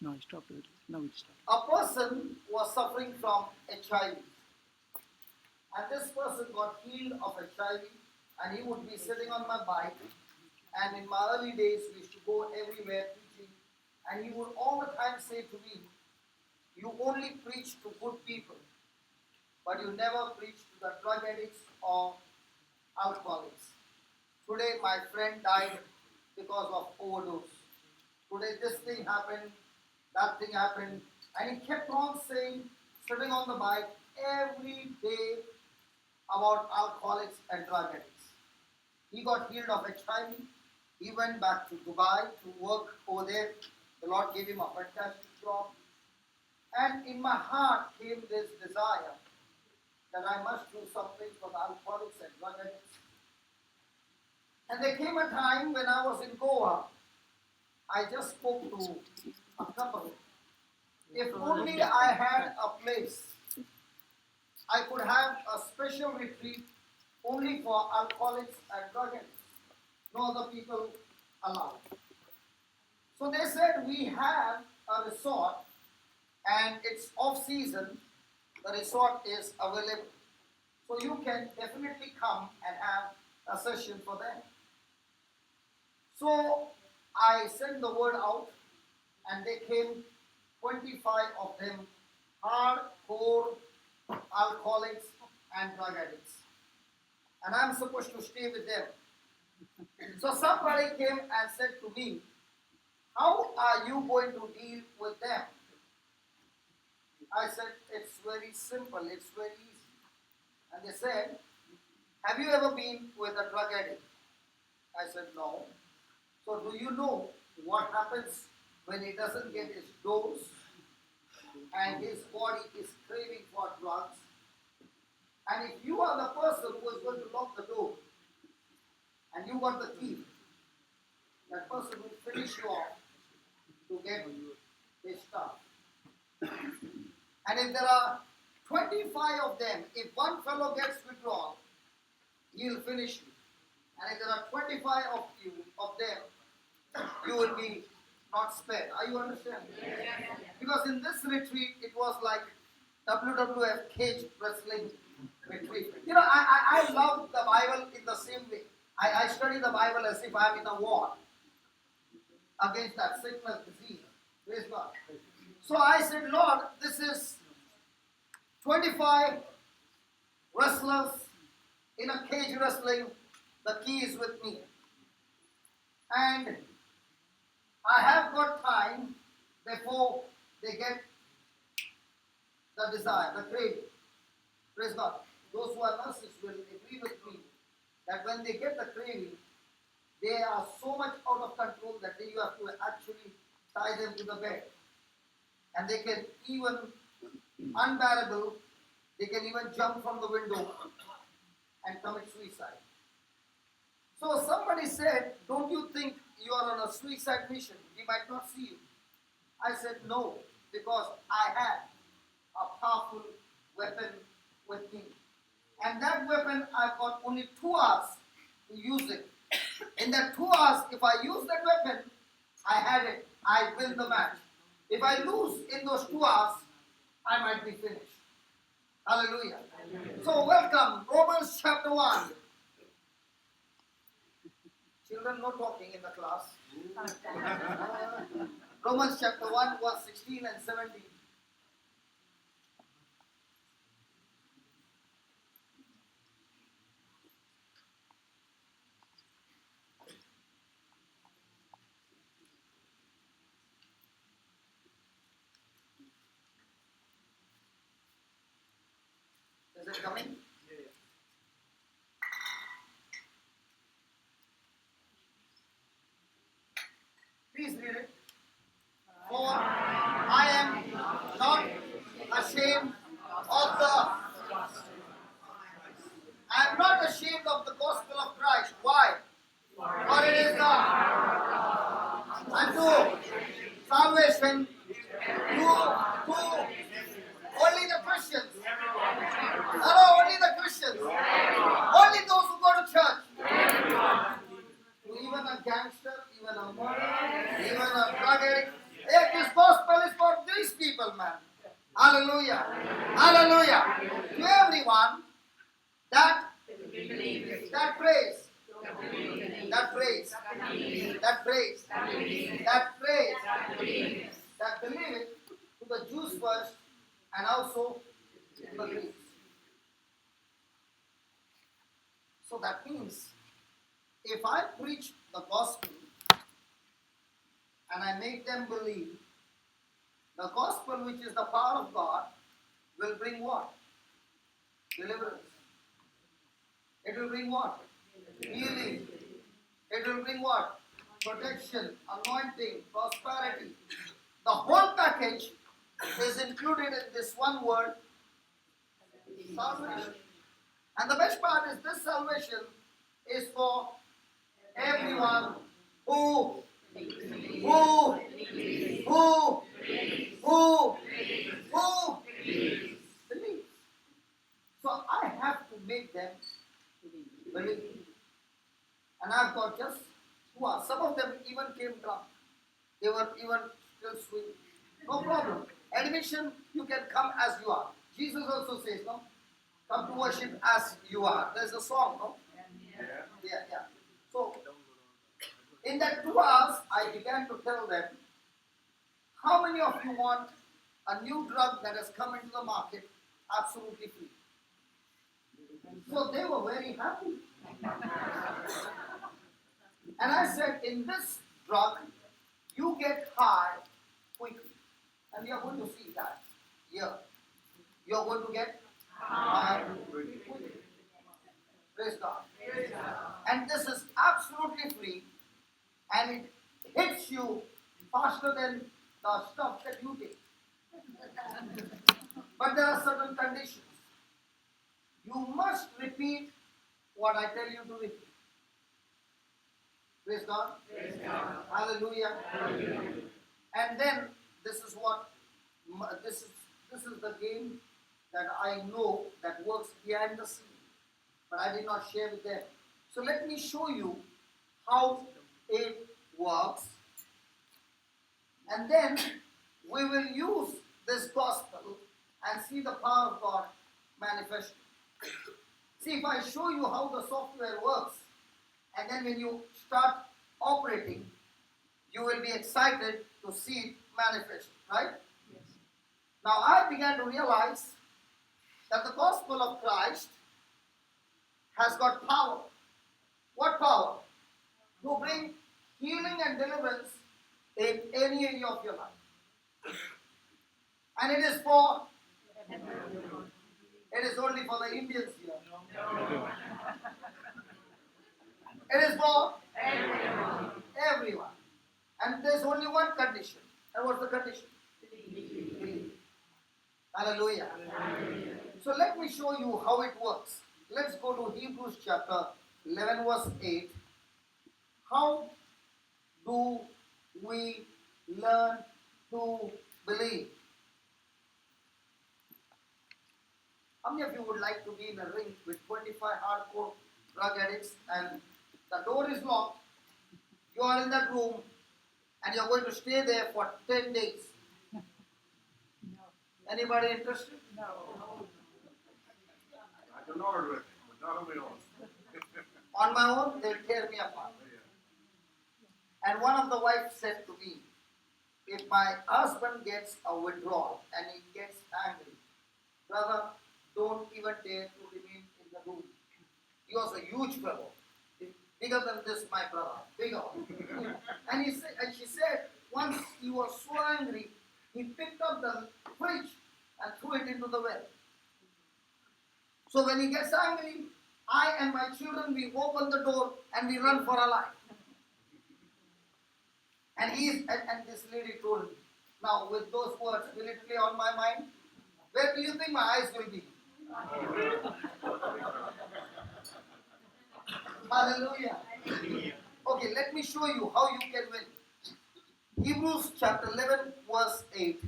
No, stop it. Now it stop. A person was suffering from HIV, and this person got healed of HIV, and he would be sitting on my bike. And in my early days, we used to go everywhere preaching, and he would all the time say to me, "You only preach to good people, but you never preach to the drug addicts or alcoholics." Today, my friend died because of overdose. Today, this thing happened, that thing happened, and he kept on saying, sitting on the bike every day about alcoholics and drug addicts. He got healed of HIV. He went back to Dubai to work over there. The Lord gave him a fantastic job. And in my heart came this desire that I must do something for the alcoholics and drug addicts. And there came a time when I was in Goa, I just spoke to a couple. If only I had a place, I could have a special retreat only for alcoholics and drug addicts. No other people allowed. So they said, we have a resort and it's off season. The resort is available. So you can definitely come and have a session for them. So I sent the word out and they came, 25 of them, hardcore alcoholics and drug addicts. And I'm supposed to stay with them. So somebody came and said to me, how are you going to deal with them? I said, it's very simple, it's very easy. And they said, have you ever been with a drug addict? I said, no. So do you know what happens when he doesn't get his dose and his body is craving for drugs? And if you are the person who is going to lock the door and you got the key, that person will finish you off to get his stuff. And if there are 25 of them, if one fellow gets withdrawal, he'll finish you. And if there are 25 of them, you will be not spared. Are you understanding? Yeah. Because in this retreat, it was like WWF cage wrestling retreat. You know, I love the Bible in the same way. I study the Bible as if I'm in a war against that sickness, disease. Praise God. So I said, Lord, this is 25 wrestlers in a cage wrestling. The key is with me. And I have got time before they get the desire, the craving. Praise God. Those who are nurses will agree with me that when they get the craving, they are so much out of control that you have to actually tie them to the bed. And they can even, unbearable, they can even jump from the window and commit suicide. So somebody said, don't you think you are on a suicide mission? We might not see you. I said, no, because I have a powerful weapon with me. And that weapon, I've got only 2 hours to use it. In that 2 hours, if I use that weapon, I have it. I win the match. If I lose in those 2 hours, I might be finished. Hallelujah. So welcome, Romans chapter 1. Children, no talking in the class. Romans chapter 1, verse 16 and 17. Is it coming? Please read it. For I am not ashamed of I am not ashamed of the gospel of Christ. Why? For it is the unto salvation to only the Christians. Hello, only the Christians. Only those who go to church. To even a gangster, even a murderer, even a drug addict. If this gospel Hallelujah. Hallelujah. To everyone that prays, that prays, that prays, that prays, that believe it, to the Jews first and also to the Greeks. So that means if I preach the gospel and I make them believe, the gospel, which is the power of God, will bring what? Deliverance. It will bring what? Healing. It will bring what? Protection, anointing, prosperity. The whole package is included in this one word, salvation. And the best part is this salvation is for everyone who believes. So I have to make them believe. And I've got just who are. Some of them even came drunk. They were even still sweet. No problem. Admission, you can come as you are. Jesus also says, no? Come to worship as you are. There's a song, no? Yeah. So, in that 2 hours, I began to tell them, how many of you want a new drug that has come into the market absolutely free? So they were very happy. And I said, in this drug, you get high quickly. And we are going to see that here. You are going to get high quickly. Praise God. And this is absolutely free. And it hits you faster than the stuff that you take. But there are certain conditions. You must repeat what I tell you to repeat. Praise God. Hallelujah. And then this is the game that I know that works behind the scene, but I did not share with them. So let me show you how it works, and then we will use this gospel and see the power of God manifested. See, if I show you how the software works, and then when you start operating, you will be excited to see it manifest, right? Yes. Now I began to realize that the gospel of Christ has got power. What power? To bring healing and deliverance in any area of your life. And it is for, it is only for the Indians here. It is for everyone. And there's only one condition. And what's the condition? Believe. Hallelujah. So let me show you how it works. Let's go to Hebrews chapter 11 verse 8. How do we learn to believe? How many of you would like to be in a ring with 25 hardcore drug addicts and the door is locked? You are in that room and you're going to stay there for 10 days. No. Anybody interested? No. I can order it, but not on my own. On my own, they'll tear me apart. And one of the wives said to me, if my husband gets a withdrawal and he gets angry, brother, don't even dare to remain in the room. He was a huge fellow. Bigger than this, my brother. Bigger. And she said, once he was so angry, he picked up the fridge and threw it into the well. So when he gets angry, I and my children, we open the door and we run for our life. And this lady told me, now with those words, will it play on my mind? Where do you think my eyes will be? Hallelujah. Okay, let me show you how you can win. Hebrews chapter 11 verse 8.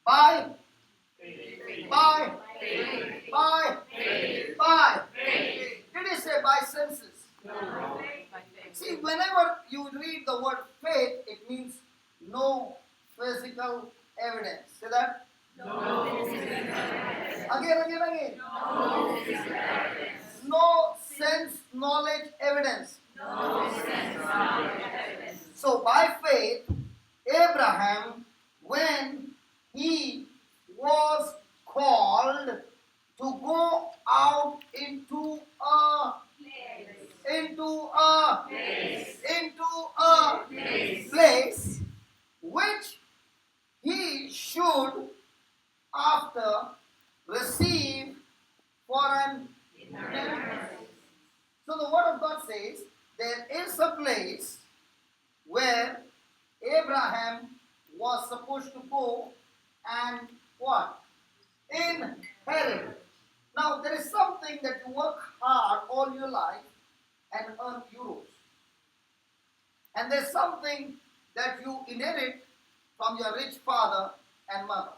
By did he say by senses? No. See, whenever you read the word faith, it means no physical evidence. See that? Again. No sense, knowledge, evidence. So by faith, Abraham, when he was called to go out into a place which he should after receive for an inheritance. So the word of God says there is a place where Abraham was supposed to go and what? Inherit. Now there is something that you work hard all your life and earn euros. And there's something that you inherit from your rich father and mother,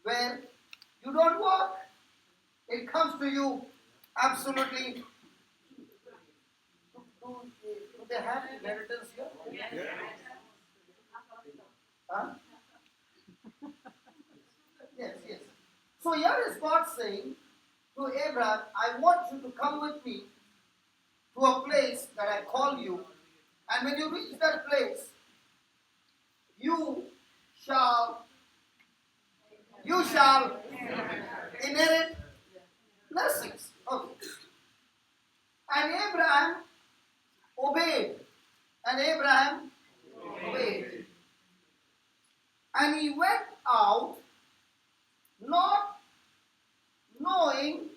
where you don't work. It comes to you absolutely. Do they have inheritance here? Yeah. Huh? Yes. So here is God saying to Abraham, I want you to come with me to a place that I call you, and when you reach that place, you shall inherit blessings. Okay. And Abraham obeyed. And he went out not knowing,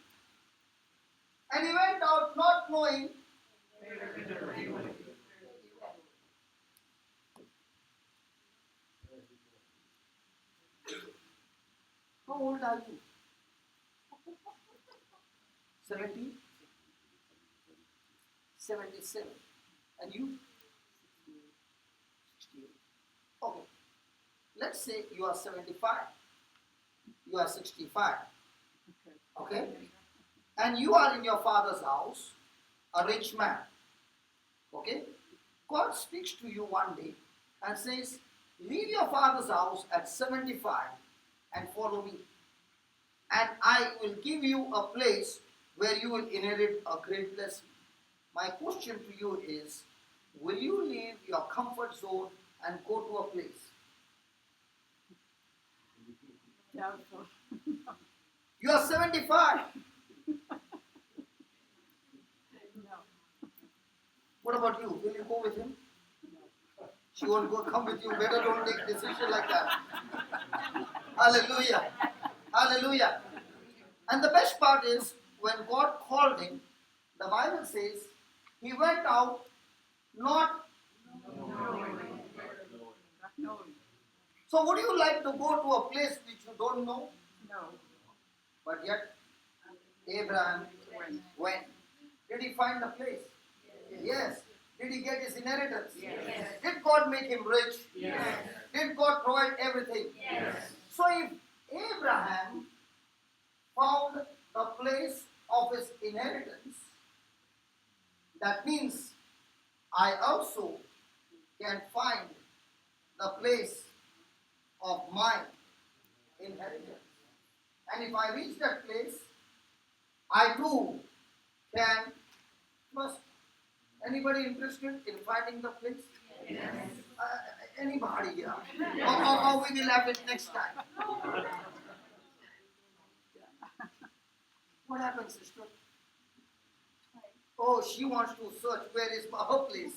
how old are you? 70? 77. And you? 68. Okay. Let's say you are 75. You are 65. Okay? And you are in your father's house, a rich man. Okay? God speaks to you one day and says, leave your father's house at 75 and follow me. And I will give you a place where you will inherit a great blessing. My question to you is, will you leave your comfort zone and go to a place? Doubtful. You are 75. No. What about you? Will you go with him? She won't go come with you. Better don't take decision like that. Hallelujah. And the best part is, when God called him, the Bible says, he went out not. No. So would you like to go to a place which you don't know? No. But yet, Abraham went. Did he find the place? Yes. Did he get his inheritance? Yes. Did God make him rich? Yes. Did God provide everything? Yes. So if Abraham found the place of his inheritance, that means I also can find the place of my inheritance. And if I reach that place, I too can trust. Anybody interested in finding the place? Yes. Anybody here? Or we will have it next time. What happens, sister? Oh, she wants to search where is her place.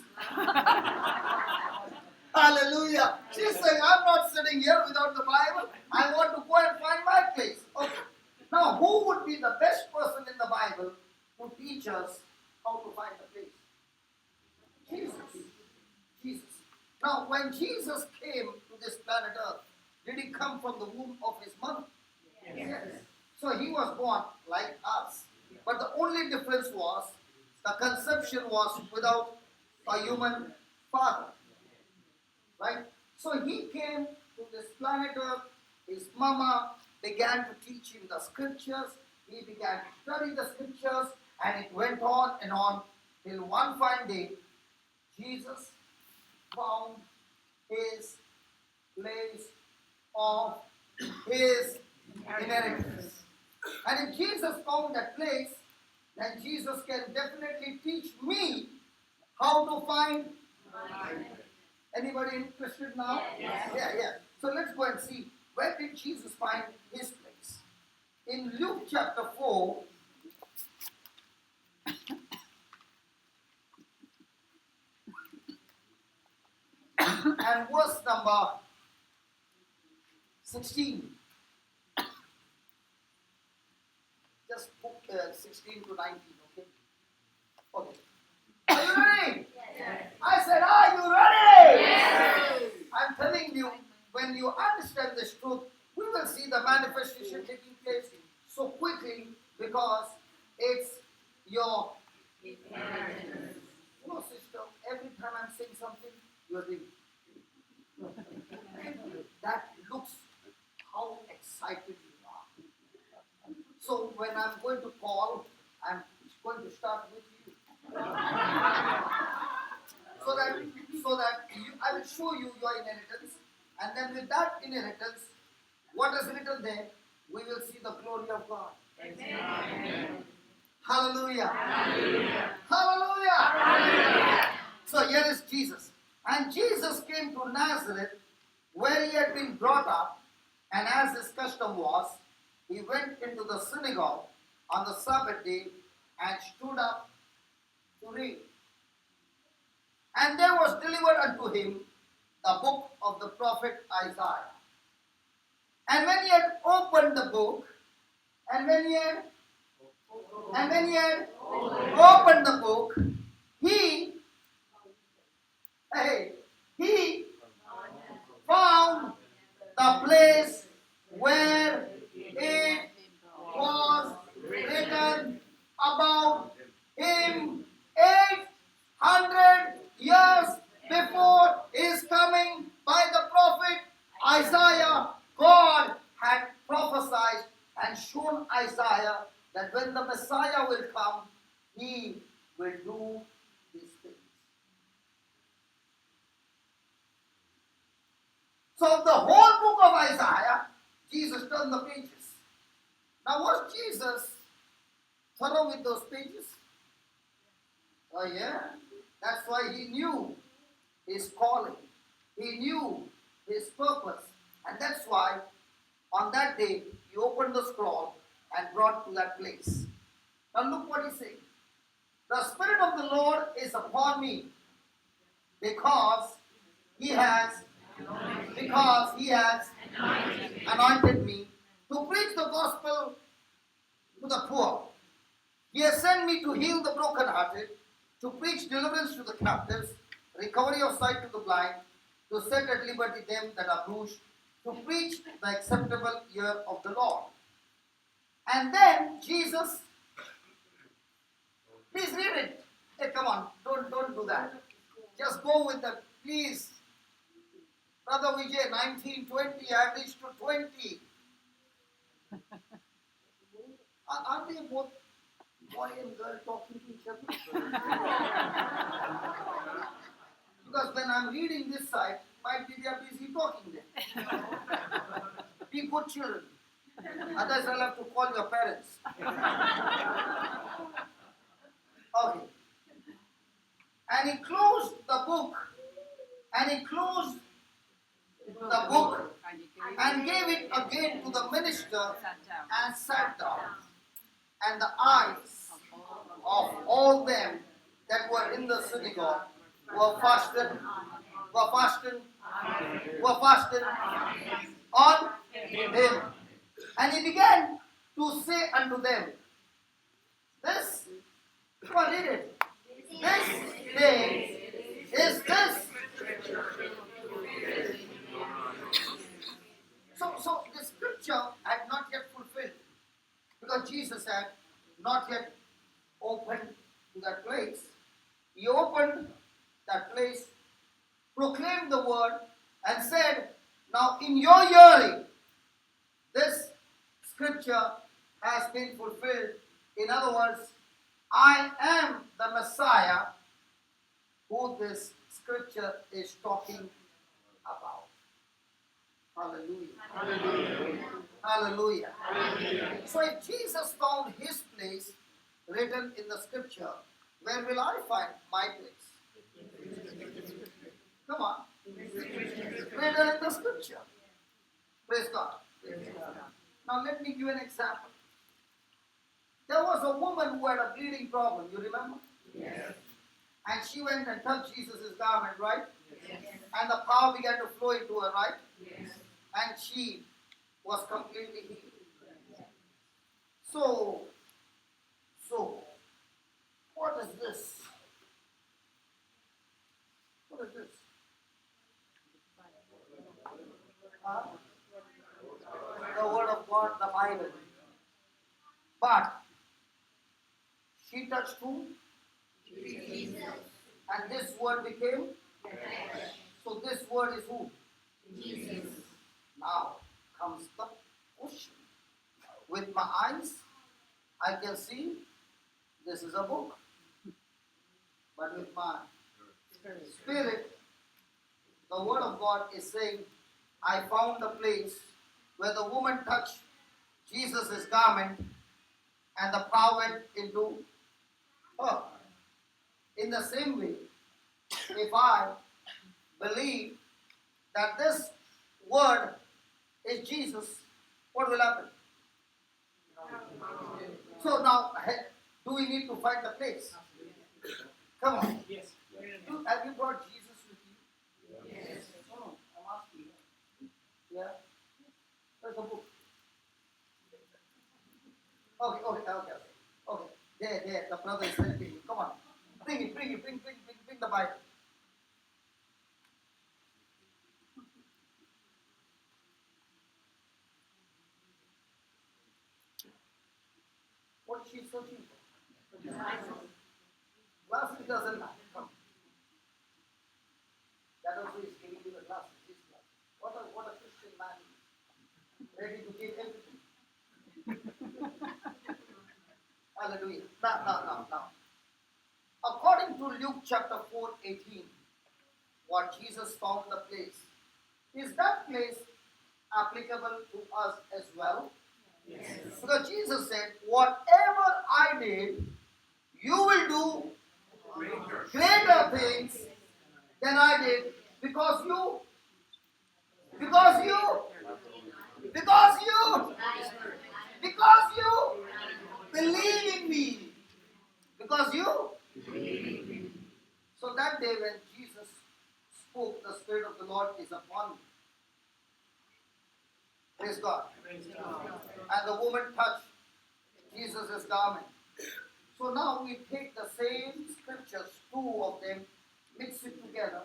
Hallelujah. She's saying, I'm not sitting here without the Bible. I want to go and find my place. Okay. Now, who would be the best person in the Bible to teach us how to find the place? Jesus. Now, when Jesus came to this planet Earth, did he come from the womb of his mother? Yes. So he was born like us. But the only difference was the conception was without a human father. Right? So he came to this planet Earth. His mama began to teach him the scriptures. He began to study the scriptures, and it went on and on till one fine day, Jesus found his place of his inheritance. And if Jesus found that place, then Jesus can definitely teach me how to find. Anybody interested now? Yes. Yeah. So let's go and see, where did Jesus find his place? In Luke chapter 4, and verse number 16. Just put 16 to 19, okay? Okay. Are you ready? Yes. I said, are you ready? Yes. I'm telling you, when you understand this truth, we will see the manifestation taking place so quickly because it's your. You know, sister, every time I'm saying something, you're doing. That looks how excited you are. So when I'm going to call, I'm going to start with you. so that I will show you your inheritance, and then with that inheritance, what is written there, we will see the glory of God. Amen. Hallelujah. Hallelujah. Hallelujah. Hallelujah. So here is Jesus. And Jesus came to Nazareth, where he had been brought up, and as his custom was, he went into the synagogue on the Sabbath day and stood up to read. And there was delivered unto him the book of the prophet Isaiah. And when he had opened the book, and when he had opened the book, he found the place where it was written about him 800 years before his coming by the prophet Isaiah. God had prophesied and shown Isaiah that when the Messiah will come, he will do these things. So the whole book of Isaiah, Jesus turned the pages. Now was Jesus thorough with those pages? Oh yeah. That's why he knew his calling. He knew his purpose. And that's why on that day he opened the scroll and brought to that place. Now look what he's saying. The Spirit of the Lord is upon me because he has anointed me to preach the gospel to the poor. He has sent me to heal the brokenhearted, to preach deliverance to the captives, recovery of sight to the blind, to set at liberty them that are bruised, to preach the acceptable year of the Lord. And then Jesus, please read it. Hey, come on, don't do that. Just go with the, please. Brother Vijay, 1920, I have reached to 20. Aren't they both boy and girl talking to each other? Because when I'm reading this side, might be they are busy talking there. Be good children. Otherwise I'll have to call your parents. Okay. And he closed the book. And gave it again to the minister and sat down. And the eyes of all them that were in the synagogue were fastened on him. And he began to say unto them, this, come on, read it. This day is this. So the scripture had not yet fulfilled because Jesus had not yet opened to that place. He opened that place, proclaimed the word, and said, now in your hearing, this scripture has been fulfilled. In other words, I am the Messiah who this scripture is talking about. Hallelujah. Hallelujah. So if Jesus found his place written in the scripture, where will I find my place? Come on. Written in the scripture. Praise God. Now let me give you an example. There was a woman who had a bleeding problem, you remember? Yes. And she went and touched Jesus' garment, right? Yes. And the power began to flow into her, right? Yes. And she was completely healed. So, what is this? What is this? Huh? The word of God, the Bible. But she touched whom? Jesus. And this word became? Flesh. So this word is who? Jesus. Now comes the question. With my eyes, I can see this is a book. But with my spirit, the word of God is saying, I found a place where the woman touched Jesus' garment and the power went into her. In the same way, if I believe that this word is Jesus, what will happen? So now, do we need to find a place? Come on. Yes. Have you brought Jesus with you? Yes. No, I'm asking you. Yeah? There's a book. Okay. There, the brother is helping you. Come on. Bring the Bible. What is she searching for? Glasses doesn't matter. Come. That also is giving you the glasses. This glass. What a Christian man is. Ready to give everything. Hallelujah. Now. According to Luke chapter 4:18, what Jesus found the place. Is that place applicable to us as well? Yes. Because Jesus said, whatever I did, you will do greater things than I did because you believe in me. Because you. So that day when Jesus spoke, the Spirit of the Lord is upon me. Praise God. And the woman touched Jesus' garment. So now we take the same scriptures, two of them, mix it together,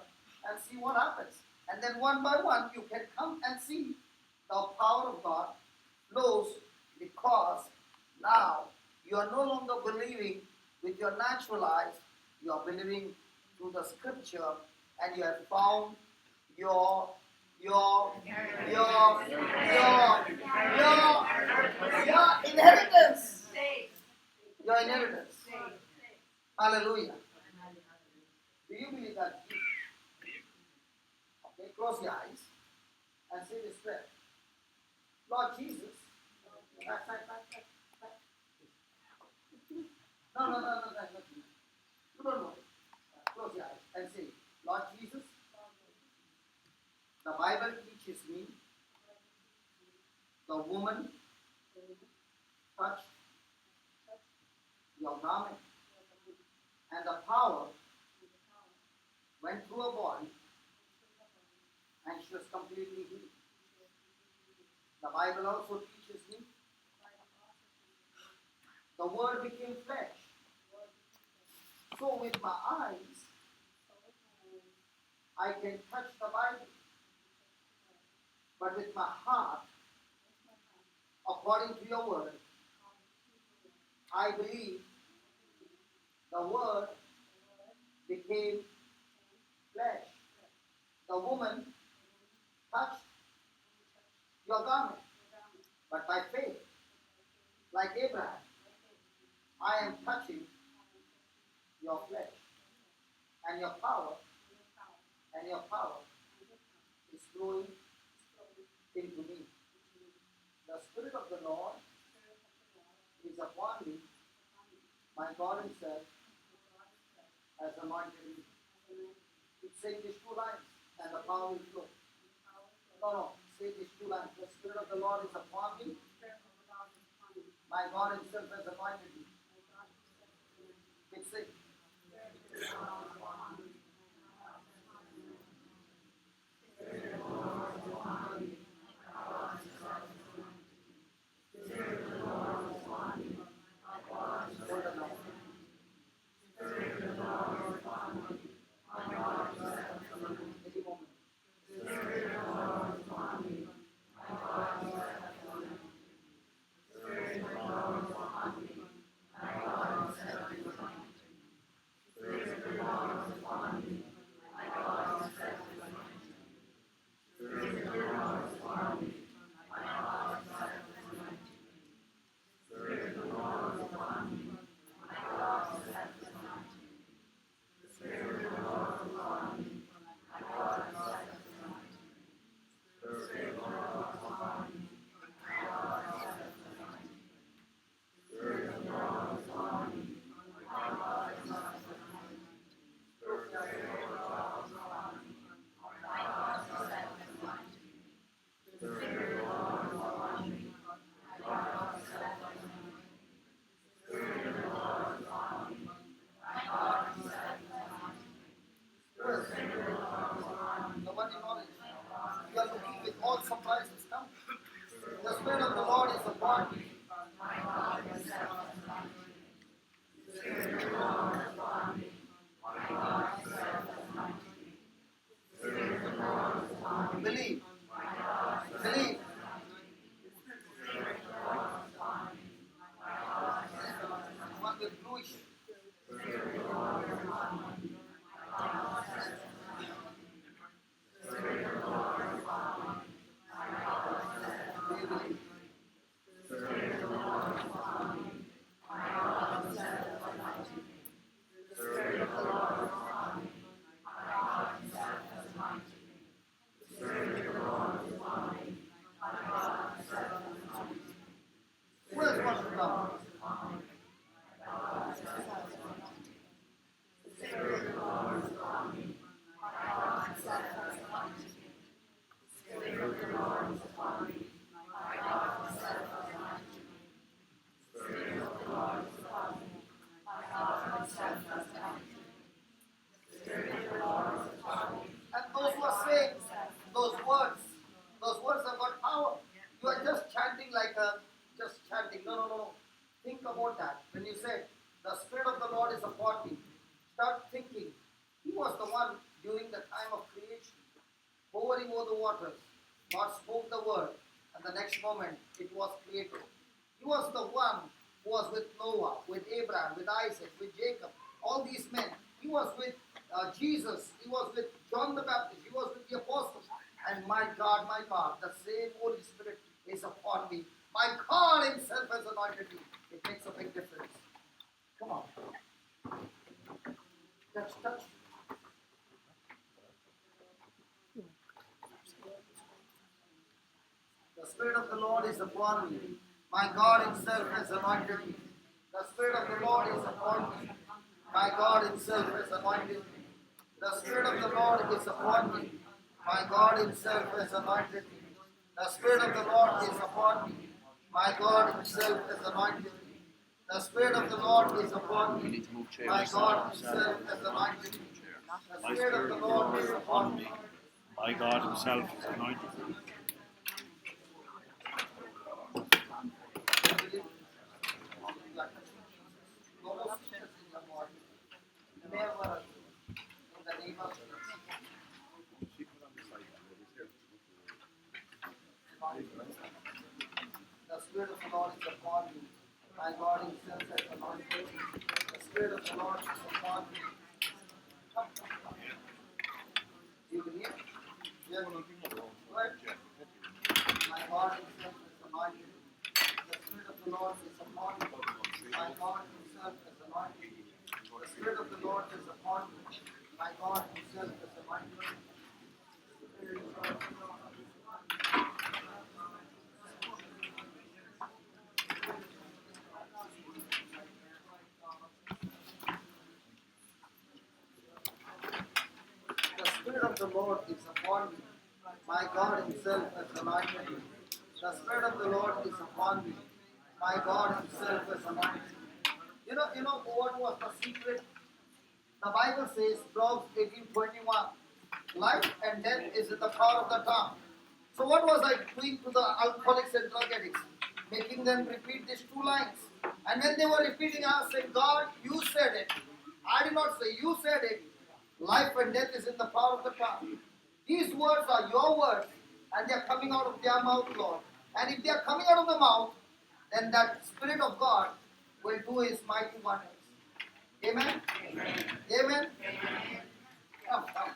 and see what happens. And then one by one, you can come and see the power of God flows, because now you are no longer believing with your natural eyes, you are believing through the scripture, and you have found your inheritance. Your inheritance. Hallelujah. Do you believe that? Okay, close your eyes and say this prayer. Lord Jesus. Back. No. You don't know. Close your eyes and say, Lord Jesus, the Bible teaches me the woman touched your garment, and the power went through her body, and she was completely healed. The Bible also teaches me the Word became flesh. So with my eyes, I can touch the Bible. But with my heart, according to your Word, I believe the Word became flesh. The woman touched your garment. But by faith, like Abraham, I am touching your flesh. And your power is flowing into me. The Spirit of the Lord is upon me. My God Himself has anointed me. It's saying these two lines, and the power will flow. No. Say these two lines. The Spirit of the Lord is upon me. My God Himself has anointed me. It's saying. Hold on now. Any moment. Nobody knowledge. You are looking with all surprises come. The Spirit of the Lord is upon me. Believe. Believe. One with bluish. They believe. Who else wants to come? And those who are saying those words have got power. You are just chanting like just chanting. No. Think about that. When you say, the Spirit of the Lord is upon me, start thinking. He was the one during the time of creation, hovering over the waters. God spoke the word, and the next moment it was created. He was the one who was with Noah, with Abraham, with Isaac, with Jacob, all these men. He was with Jesus. He was with John the Baptist. He was with the apostles. And my God, the same Holy Spirit is upon me. My God Himself has anointed me. It makes a big difference. Come on. Touch. The Spirit of the Lord is upon me. My God Himself has anointed me. The Spirit of the Lord is upon me. My God Himself has anointed me. The Spirit of the Lord is upon me. My God Himself has anointed me. The Spirit of the Lord is upon me. My God Himself has anointed me. The Spirit of the Lord is upon me. My God Himself has anointed me. The Spirit of the Lord is upon me. My God Himself has anointed me. No more sickness in your body. Never. In the name of Jesus. The Spirit of the Lord is upon me. My God Himself has anointed me. The Spirit of the Lord is upon me. Come. Do you believe? Yes. Right? My God Himself has anointed me. The Spirit of the Lord is upon me. My God Himself has anointed me. The Spirit of the Lord is upon me. My God Himself has anointed me. the Lord is upon me. My God Himself has anointed me. The Spirit of the Lord is upon me. My God Himself has anointed me. You know what was the secret? The Bible says, Proverbs 18:21, life and death is in the power of the tongue. So what was I doing to the alcoholics and drug addicts? Making them repeat these two lines. And when they were repeating, I was saying, God, you said it. I did not say, you said it. Life and death is in the power of the tongue. These words are your words, and they are coming out of their mouth, Lord. And if they are coming out of the mouth, then that Spirit of God will do His mighty wonders. Amen? Amen. Amen. Come, come.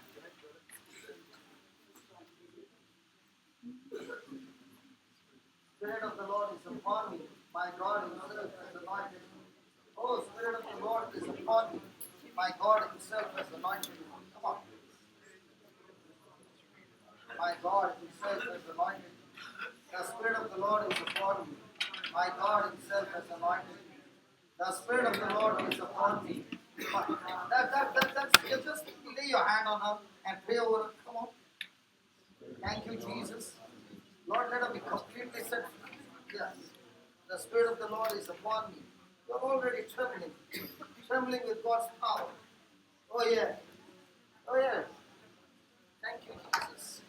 Spirit of the Lord is upon me. My God Himself has anointed me. Oh, Spirit of the Lord is upon me. My God Himself has anointed me. Come on. My God Himself has anointed me. The Spirit of the Lord is upon me. My God Himself has anointed me. The Spirit of the Lord is upon me. You just lay your hand on her and pray over her. Come on. Thank you, Jesus. Lord, let her be completely set free. Yes. The Spirit of the Lord is upon me. You're already trembling. Trembling with God's power. Oh, yeah. Oh, yeah. Thank you, Jesus.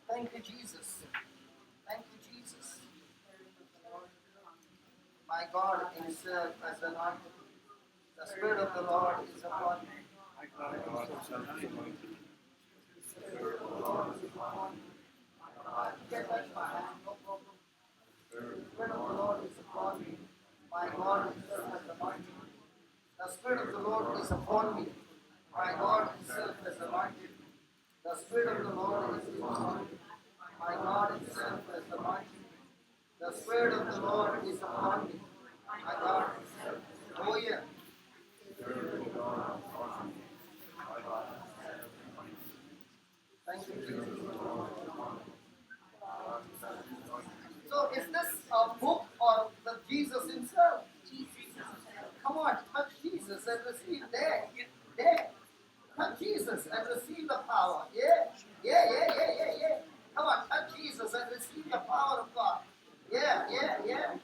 Thank you, Jesus. Thank you, Jesus. My God Himself has anointed me. The Spirit of the Lord is upon me. My God Himself is anointed. Get touch my hand, no problem. The Spirit of the Lord is upon me. My God Himself has anointed me. The Spirit of the Lord is upon me. My God Himself has anointed me. The Spirit of the Lord is upon me. My God Himself has anointed me. The Spirit of the Lord is upon me. My God Himself. Oh yeah. Thank you, Jesus. So is this a book or the Jesus Himself? Come on, touch Jesus and receive there. There. Touch Jesus and receive the power. Yeah. Yeah, yeah, yeah, yeah, yeah. Come on, touch Jesus and receive the power of God. Yeah, yeah, yeah.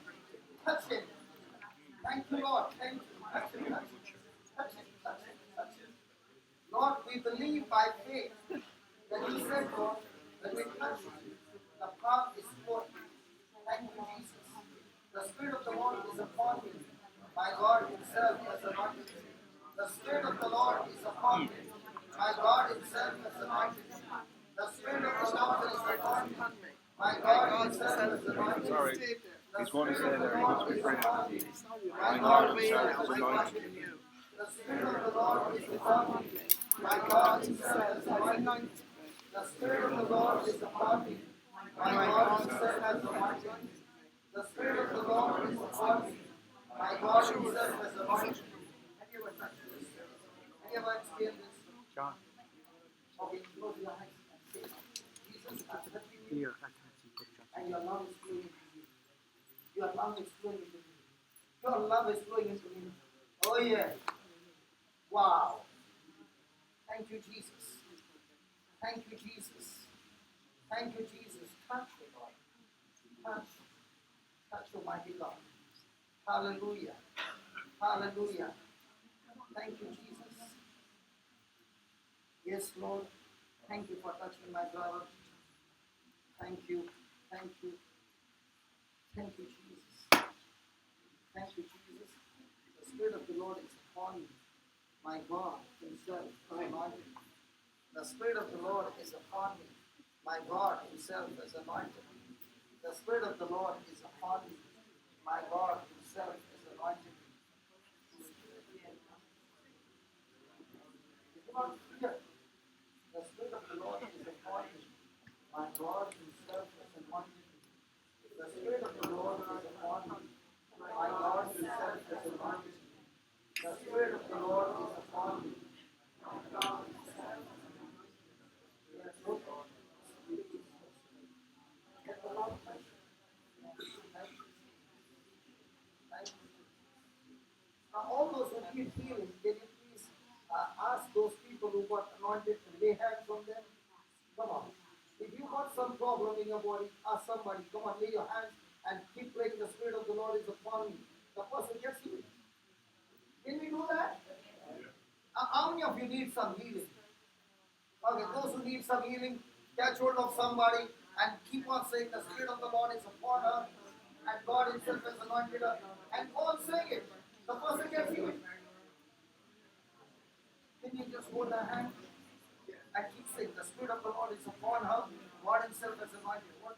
Touch Him. Thank you, Lord. Thank you. Touch Him, touch Him. Touch Him, touch Him, touch Him. Lord, we believe by faith that you said, Lord, when we touch you, the power is flowing. Thank you, Jesus. The Spirit of the Lord is upon me. My God Himself has anointed me. The Spirit of the Lord is upon me. My God Himself has anointed me. The Spirit of the Lord is upon me. My God Himself has anointed me. Sorry. The He's going to Spirit say of the that he Lord wants to be is praying. upon me. My My God God Himself Himself has is anointed anointed. me. The Spirit of the Lord is upon me. My God Himself has anointed me. The Spirit of the Lord is upon me. My God Himself has anointed me. The Spirit of the Lord is upon me. My God Himself has anointed me. Have you ever touched this? Have you ever experienced this? John, Okay, close your eyes and say, Jesus, I'm touching you, here, I can't see good John. and your love is flowing into me. Your love is flowing into me. Your love is flowing into me. Oh yeah. Wow. Thank you, Jesus. Thank you, Jesus. Thank you, Jesus. Touch me, Lord. Touch. Touch, Almighty God. Hallelujah. Hallelujah. Thank you, Jesus. Yes, Lord. Thank you for touching my brother. Thank you. Thank you. Thank you, Jesus. Thank you, Jesus. The Spirit of the Lord is upon me. My God Himself has anointed me. The Spirit of the Lord is upon me. My God Himself has anointed me. The Spirit of the Lord is upon me. My God Himself has anointed me. If you want to hear, the Spirit of the Lord is upon me. My God Himself has anointed me. The Spirit of the Lord is upon me. My God Himself has anointed me. The Spirit of the Lord is upon me. My God Himself has anointed me. Yes, Lord. Get the Lord touch. Thank you. Thank you. Now, all those who need healing, can you please ask those people who got anointed to lay hands on them? problem in your body, ask somebody, come on, lay your hands and keep praying, the Spirit of the Lord is upon me. The person gets healed. Can we do that? How many of you need some healing? Okay, those who need some healing, catch hold of somebody and keep on saying, the Spirit of the Lord is upon her, and God Himself has anointed her, and go on saying it. The person gets healed. Can you just hold her hand and keep saying, the Spirit of the Lord is upon her, God Himself has anointed her. What?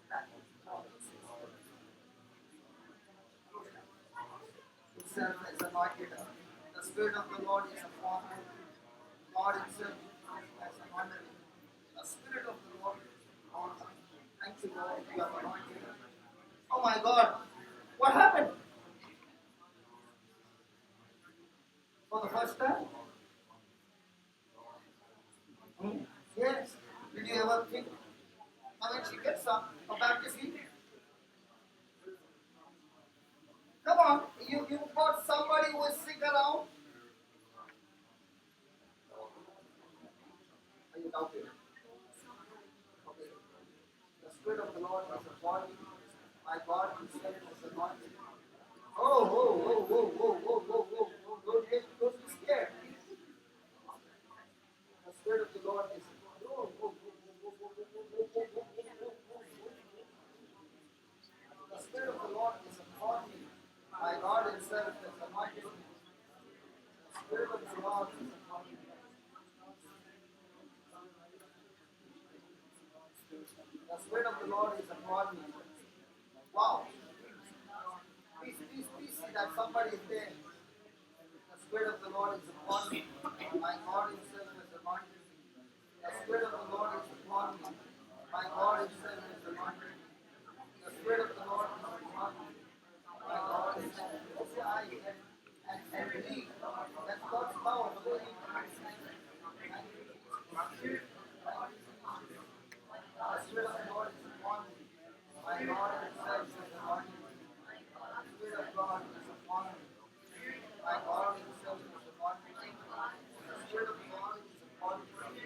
That. Himself has anointed her. The Spirit of the Lord is upon her. God Himself has anointed her. The Spirit of the Lord is upon her. Thank you, Lord, you have anointed her. Oh my God. What happened? For the first time? Yes. Did you ever think? Now when she gets up, her back is healed. Come on, you've got somebody who is sick around. Are you doubting? Okay. The Spirit of the Lord is upon you. My God Himself is anointed. Oh. Don't be scared. The Spirit of the Lord is The Spirit of the Lord is upon me. My God Himself has anointed me. The Spirit of the Lord is upon me. The Spirit of the Lord is upon me. Wow. Please see that somebody is there. The Spirit of the Lord is upon me. My God Himself has anointed me. The Spirit of the Lord is upon me. My God Himself has anointed me. The Spirit of the Lord is upon me. My God Himself. Close your eyes and believe that God's power is going to The Spirit of the Lord is upon me. My God Himself is upon me. The Spirit of God is upon me. My God Himself is upon me. The Spirit of God is upon me.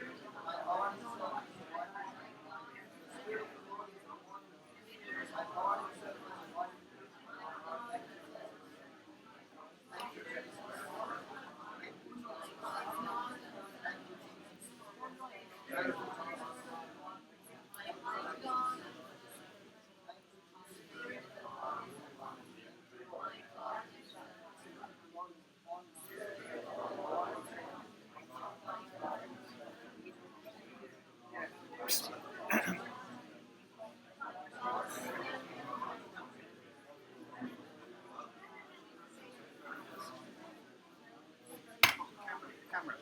My God Himself is upon me. The Spirit of the Lord is upon me. My God Himself is upon me. Thank you, Jesus. Thank you, Jesus. Thank you, Jesus. Thank you, Jesus. Camera.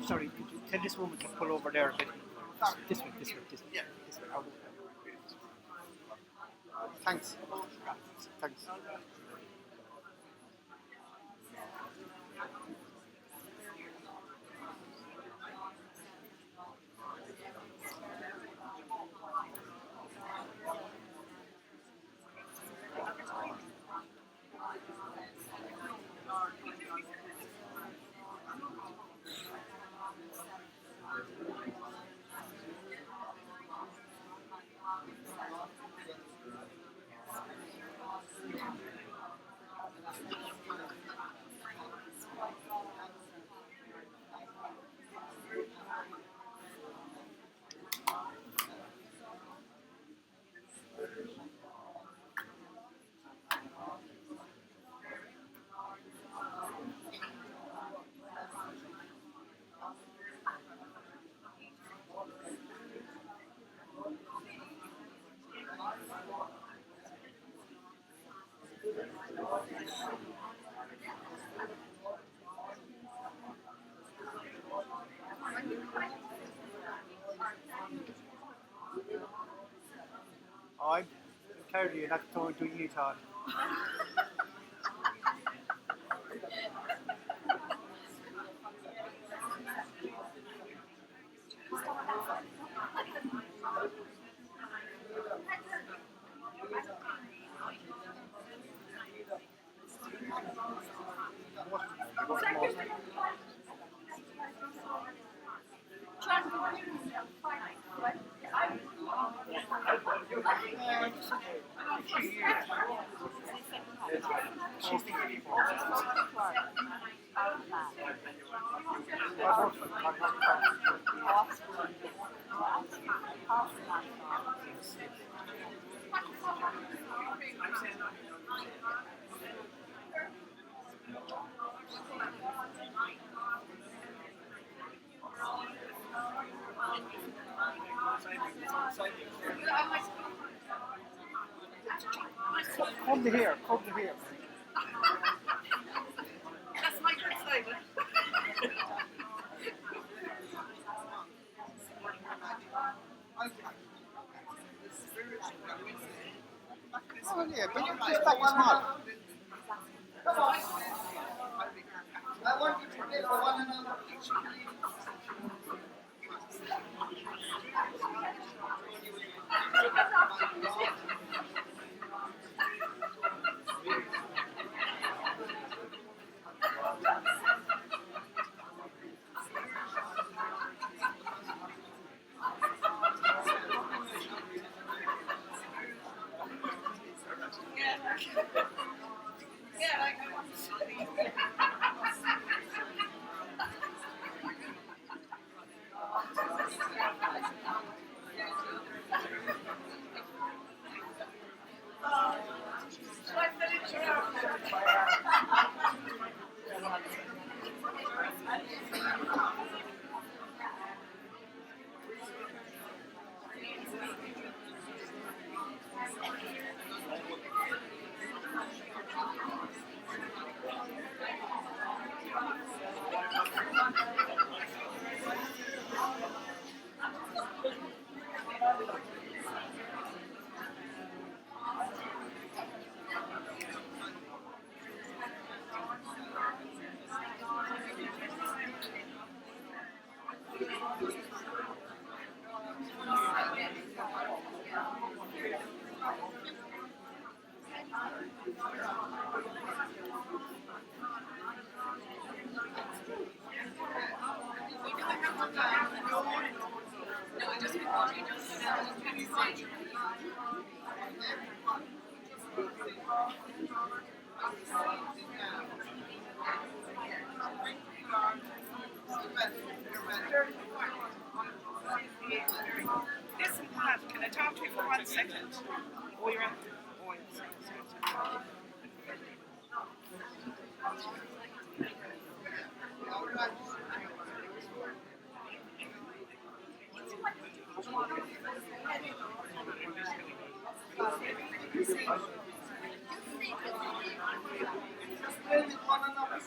Sorry, could you tell this woman to pull over there a bit? This way. Yeah, this way. Thanks. Thanks. I'm tired of you not doing any talk. Come to here, come to here. That's my good side. Oh yeah, but just back small. Come on. I want you to pray for one another. Yeah, like I want to. Should I finish it out? Listen, Pat, can I talk to you for 1 second? Oh, you're on. Oh, sorry. Pray with one another.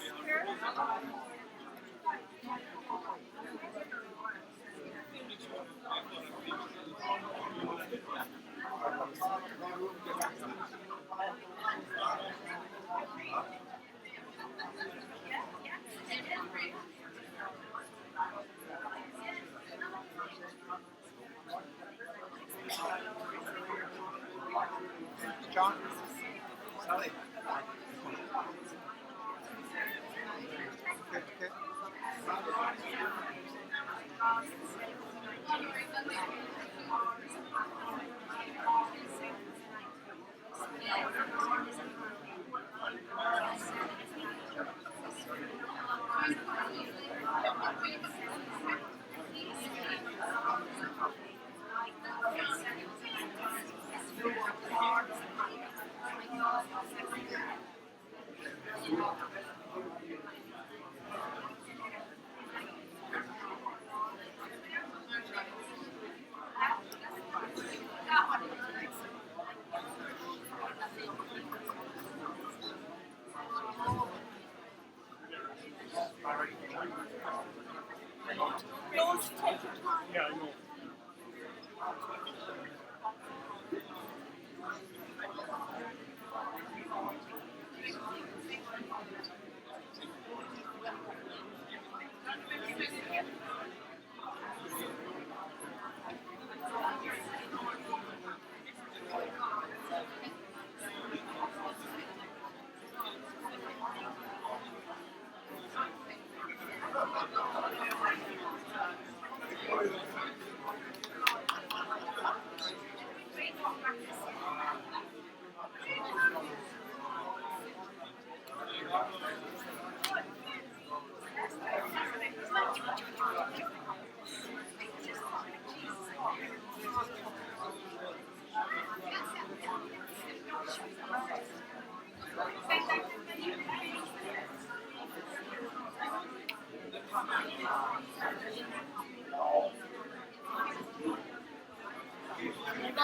John? Sally? Okay, okay.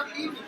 cannot leave you.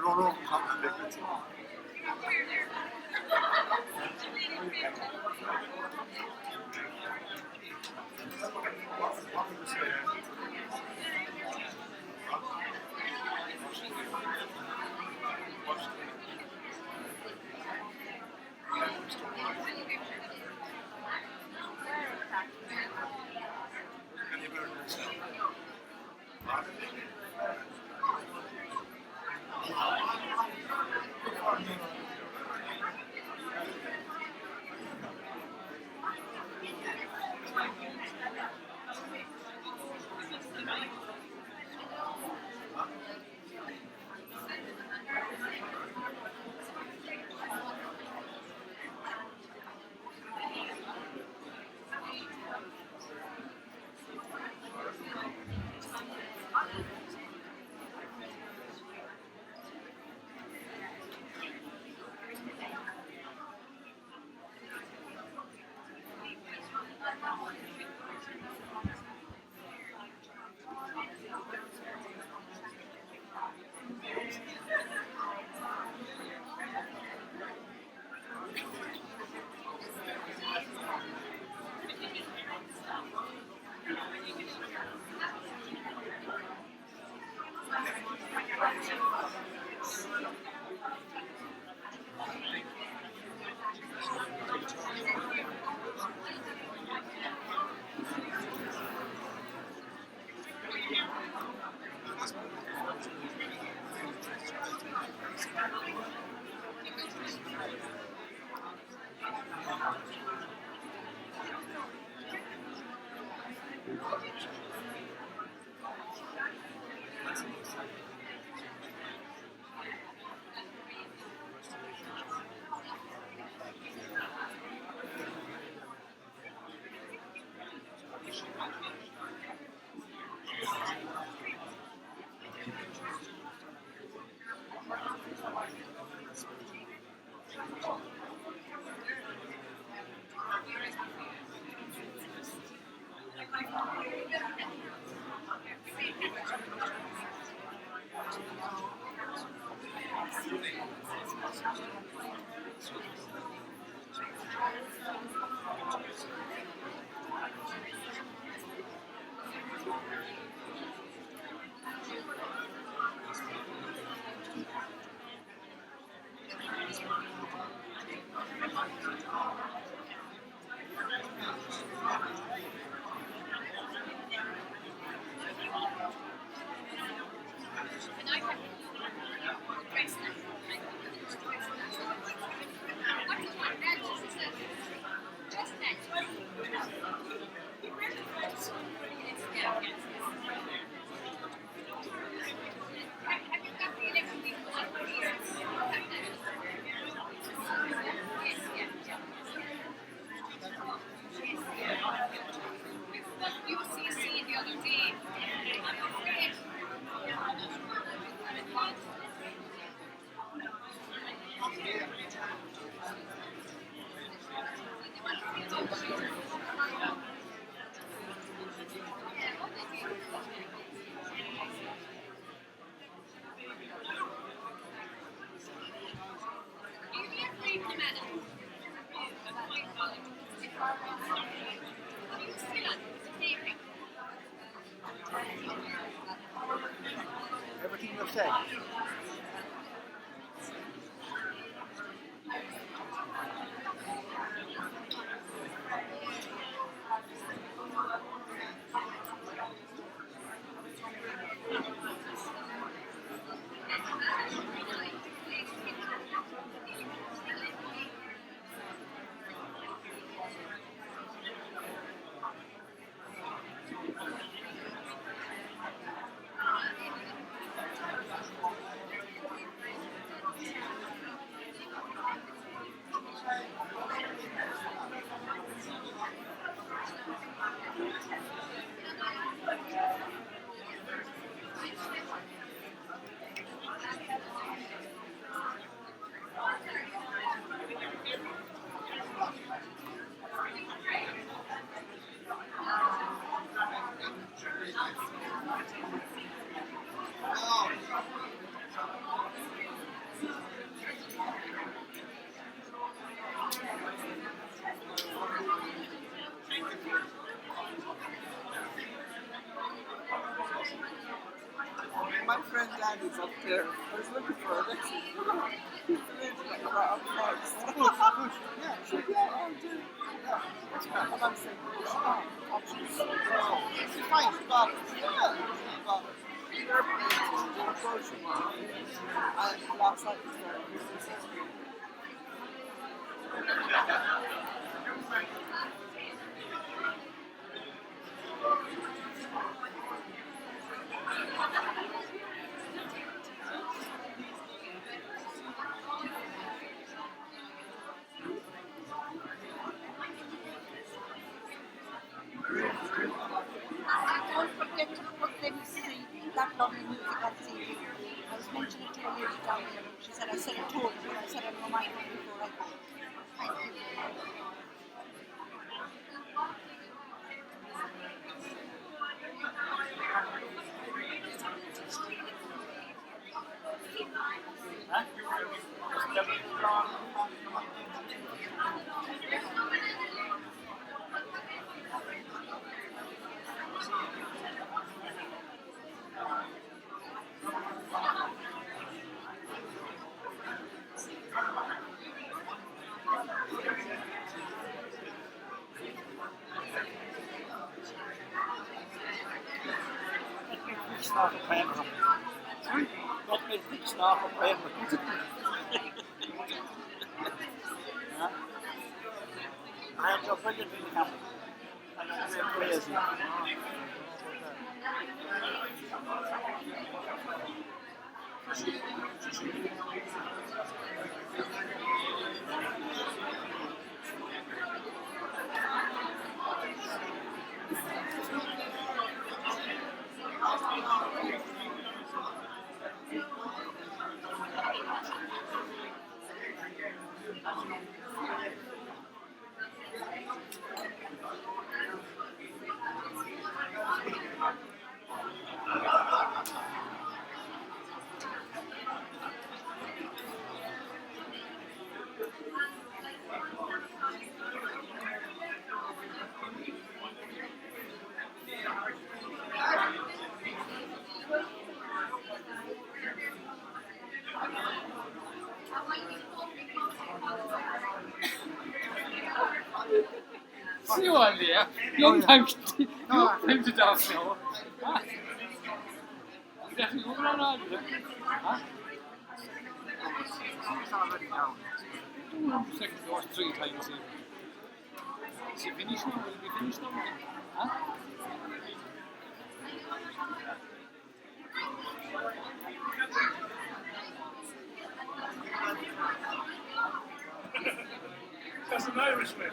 onu tam bekletin. Everything you've said. is up there. I was looking for it. He's like that up next. Yeah, I'll do. Yeah. And I'm saying, actually, she's fine, she got it. Yeah, she got it. They're painting, they're approaching me. And last night was there. Don't forget to put them see that lovely music on CD. I was mentioning it to a lady down there. She said I said it to her, but I said I'd remind her before I thank you. Start op Pijnbroek. Wat met die snaap op Pijnbroek? Ja. Hij heeft wel brilliant in de kamer. En dan weer crazy. See you on there. Long time to dance now. Huh? Definitely moving on, huh? He's already down. Second or 3 times even. Is he finished now? Will he be finished now? Huh? That's an Irishman.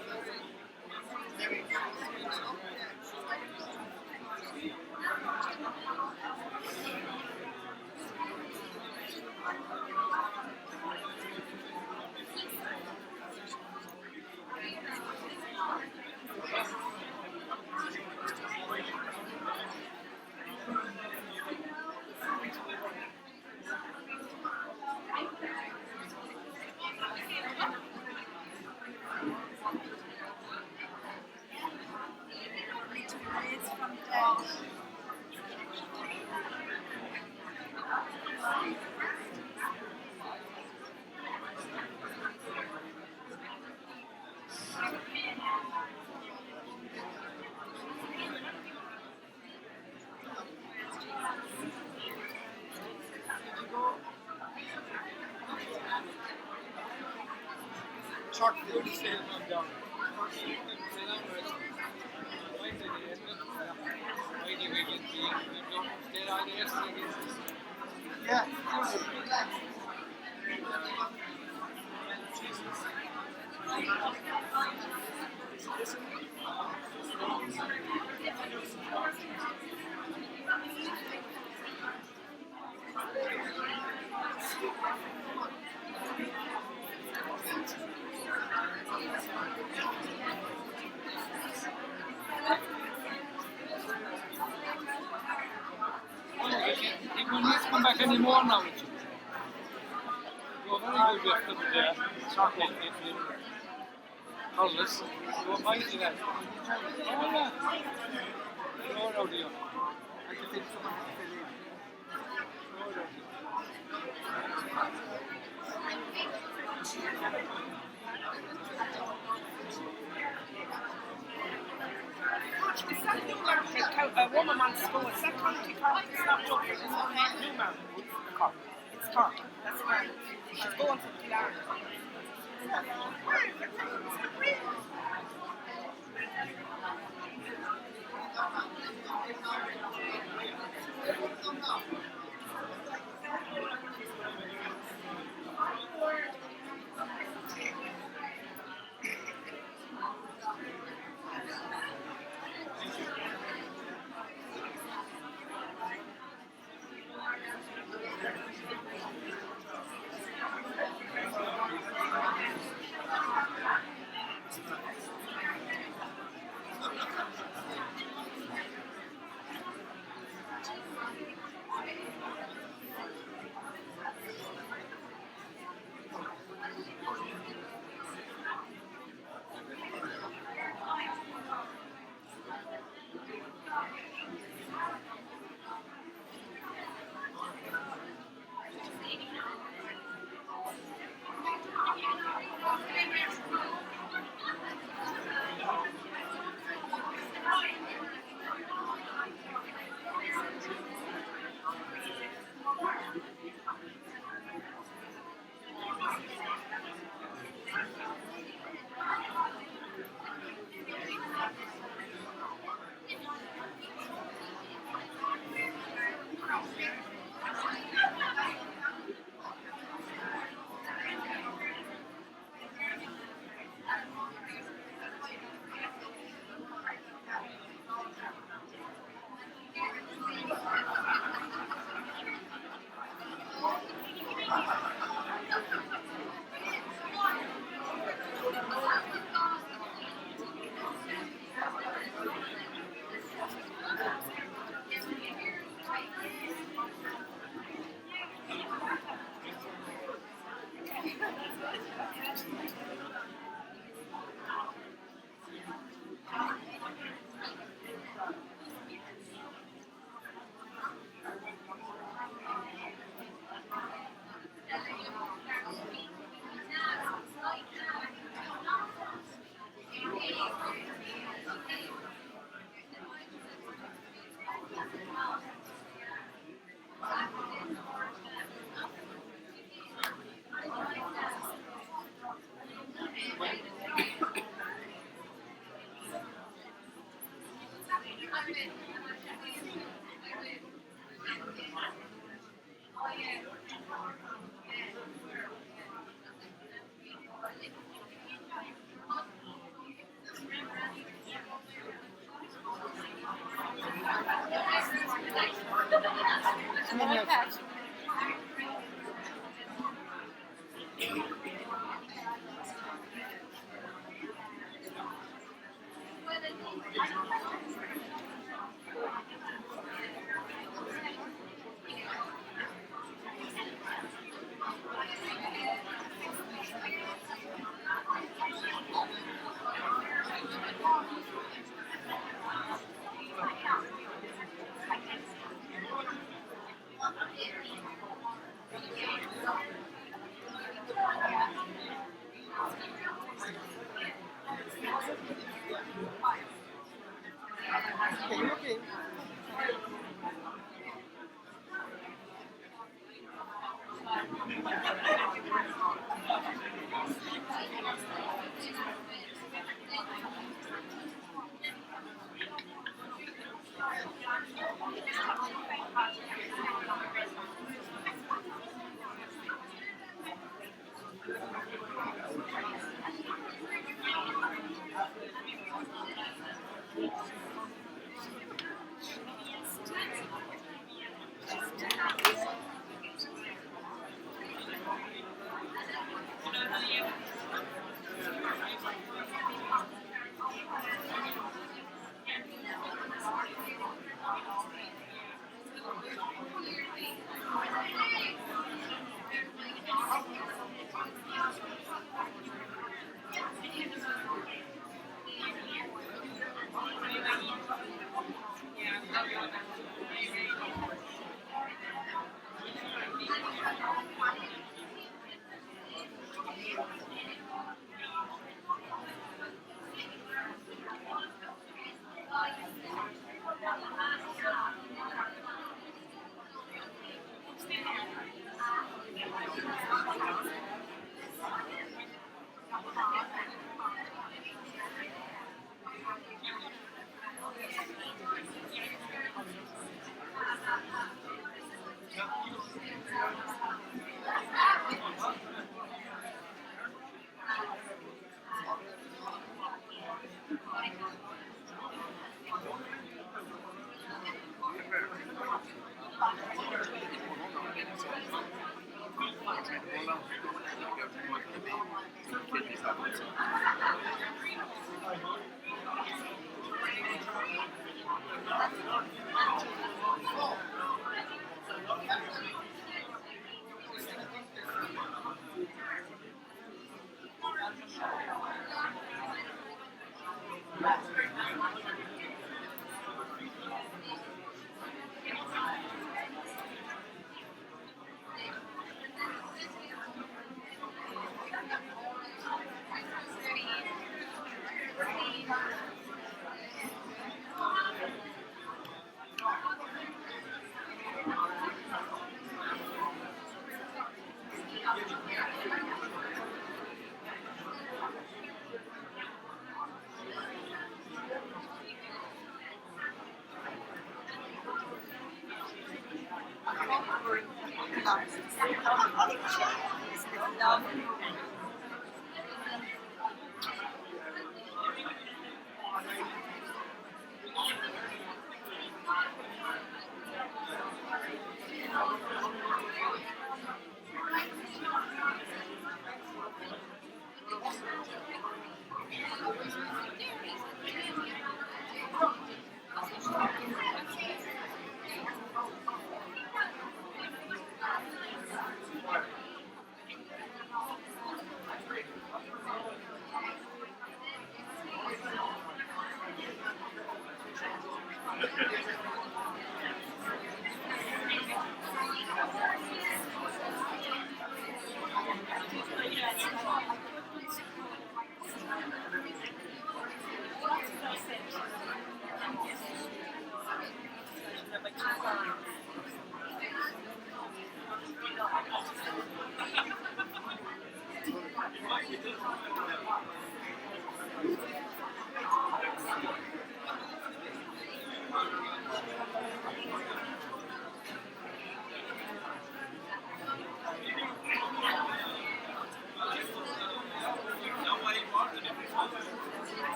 It's from Dad. Short food is still on down. Yeah. He won't need to come back anymore now. You're very good with there. Sorry. Colors. You're mighty then. Oh, yeah. You're out here. I just think someone has to fill in. You're out here. on school. It's not County Cork, it's not Dublin, it's not Newman. Cork. It's Cork. That's right. She's going from Killarney. Okay.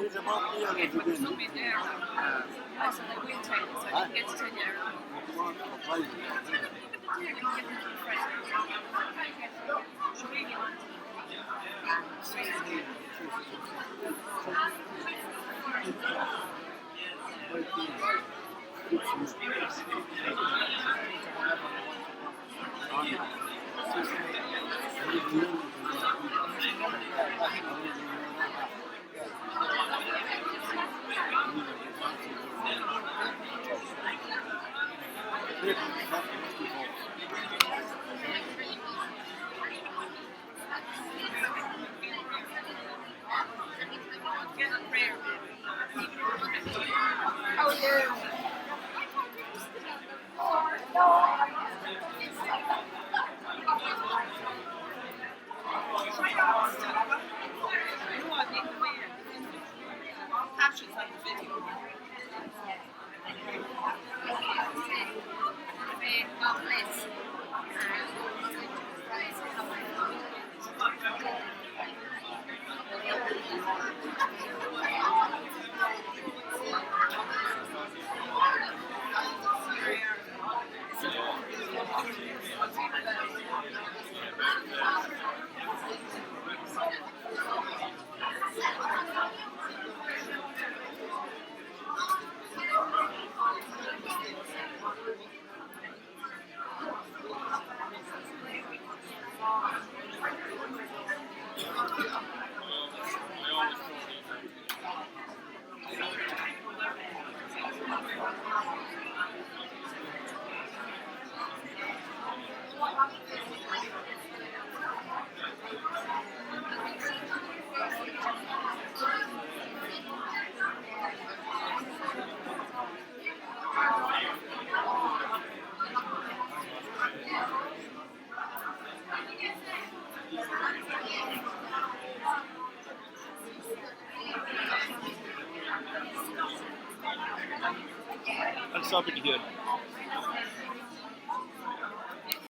He's about the other again. I'll stop it here.